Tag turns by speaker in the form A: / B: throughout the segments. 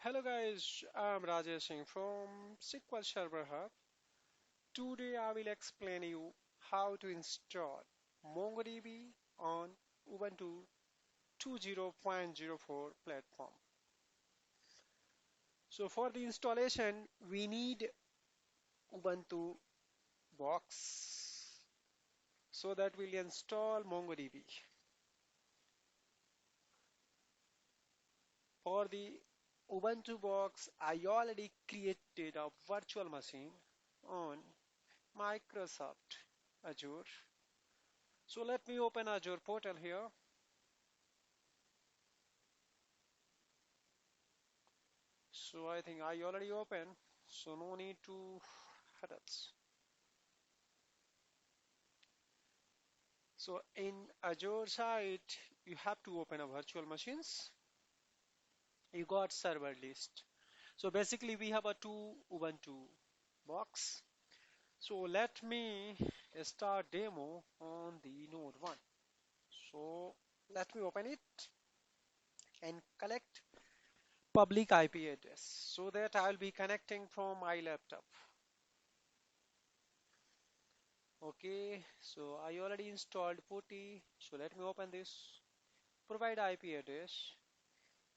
A: Hello guys, I'm Rajesh Singh from SQL Server Hub. Today I will explain you how to install MongoDB on Ubuntu 20.04 platform. So for the installation we need Ubuntu box so that we'll install MongoDB. For the Ubuntu box I already created a virtual machine on Microsoft Azure. So let me open Azure portal here. So I think I already opened, so no need to headers. So in Azure site, you have to open a virtual machines. You got server list. So basically we have a two Ubuntu box. So let me start demo on the node 1. So let me open it and collect public IP address so that I'll be connecting from my laptop. Okay, so I already installed putty. So let me open this. Provide IP address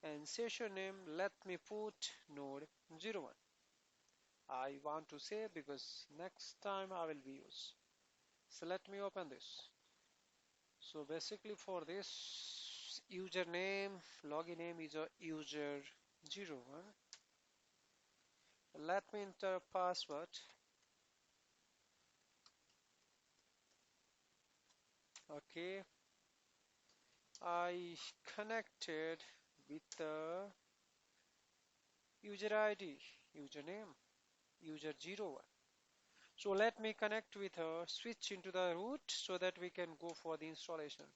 A: and session name. Let me put node 01. I want to save because next time I will be use. So let me open this. So basically for this username, login name is a user 01. Let me enter password. Okay, I connected with the user ID, username, user 01. So let me connect with her, switch into the root so that we can go for the installation.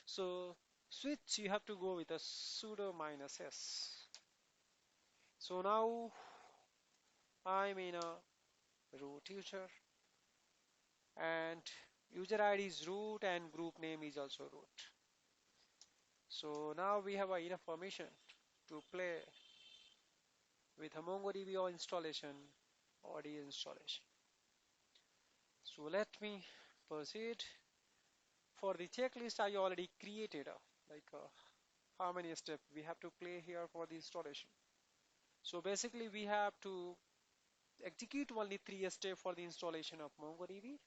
A: So switch, you have to go with a sudo -s. So now I'm in a root user and user ID is root and group name is also root. So now we have enough permission to play with a MongoDB or installation or the installation. So let me proceed. For the checklist, I already created how many steps we have to play here for the installation. So basically, we have to execute only 3 steps for the installation of MongoDB.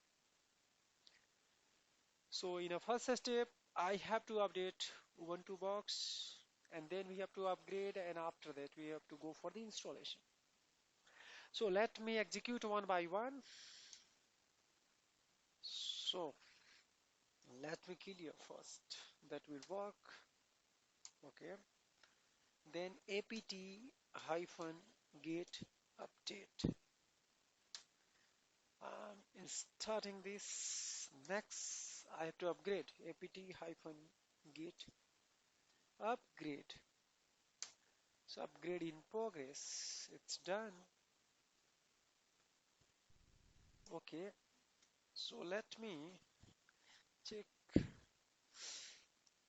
A: So in a first step, I have to update Ubuntu box, and then we have to upgrade, and after that, we have to go for the installation. So let me execute one by one. So let me kill you first. That will work. Okay. Then apt-get update. In starting this, next I have to upgrade apt-get upgrade. So upgrade in progress. It's done. Okay. So let me check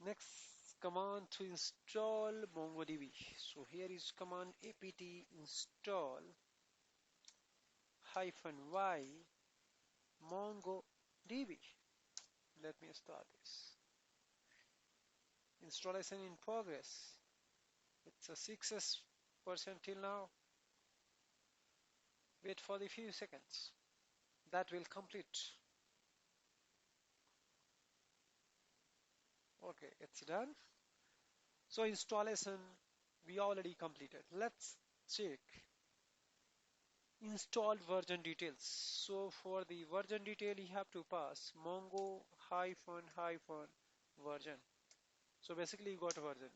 A: next command to install MongoDB. So here is command apt install -y mongodb. Let me start this. Installation in progress. It's a 6% till now. Wait for the few seconds. That will complete. Okay, it's done. So installation we already completed. Let's check installed version details. So for the version detail you have to pass mongo hyphen version. So basically you got a version.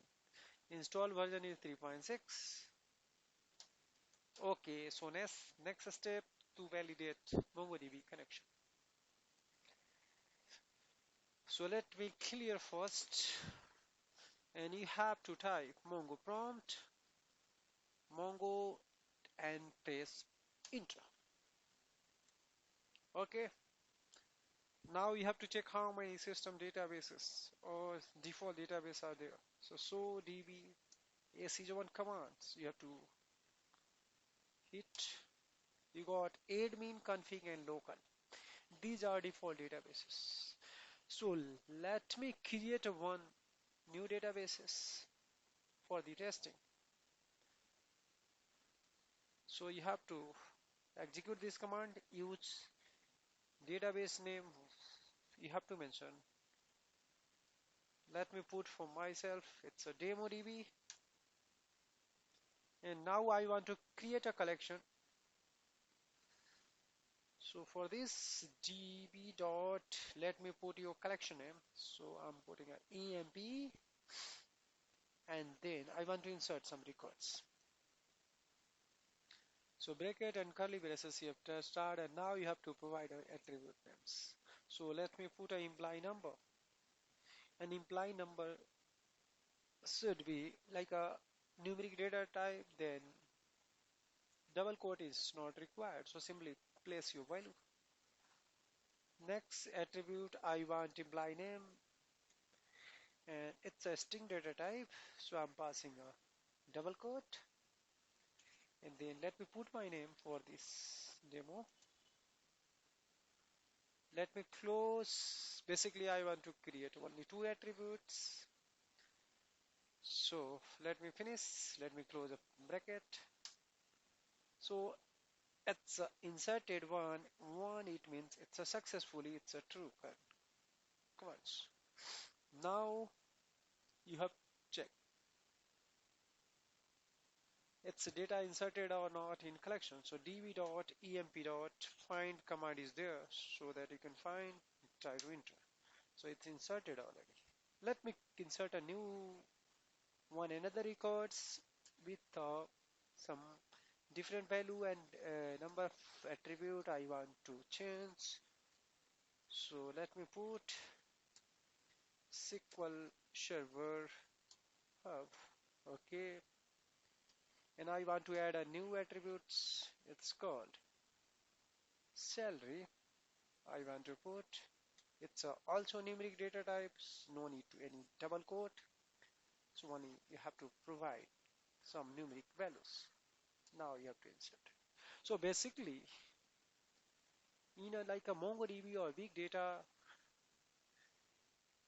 A: Install version is 3.6. Okay, so next step to validate MongoDB connection. So let me clear first, and you have to type mongo prompt, mongo, and press enter. Okay, now you have to check how many system databases or default database are there. So db S is one command. So you have to hit. You got admin, config, and local. These are default databases. So let me create a one new databases for the testing. So you have to execute this command, use database name. You have to mention. Let me put for myself, it's a demo DB. And now I want to create a collection. So for this db dot, let me put your collection name. So I'm putting a emp, and then I want to insert some records. So bracket and curly braces you have to start, and now you have to provide attribute names. So let me put an imply number. An imply number should be like a numeric data type, then double quote is not required. So simply place your value. Next attribute I want imply name, and it's a string data type, so I'm passing a double quote, and then let me put my name for this demo. Let me close. Basically I want to create only two attributes, so let me finish. Let me close a bracket. So it's a inserted one, it means it's a successfully, it's a true commands. Now you have check it's data inserted or not in collection. So db.emp.find command is there so that you can find, try to enter. So it's inserted already. Let me insert a new one, another records with some different value and number of attribute I want to change. So let me put SQL Server Hub. Okay, and I want to add a new attributes. It's called salary. I want to put it's also numeric data types. No need to any double quote. So only you have to provide some numeric values. Now you have to insert. So basically, like a MongoDB or big data,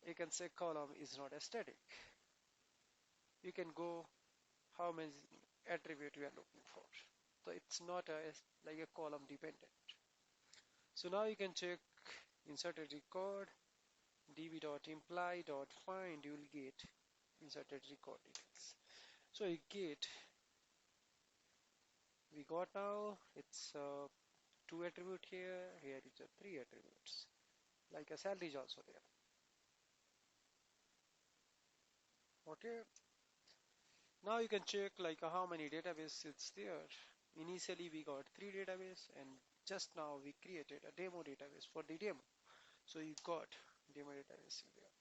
A: you can say column is not a static. You can go how many attribute you are looking for. So it's not like a column dependent. So now you can check inserted record db.imply.find, you will get inserted record details. So you get, we got now, it's two attribute here, here is a three attributes, like a salary is also there. Okay, now you can check like how many database it's there. Initially we got three database, and just now we created a demo database for the demo. So you got demo database in there.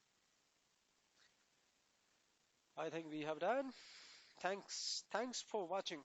A: I think we have done. Thanks for watching.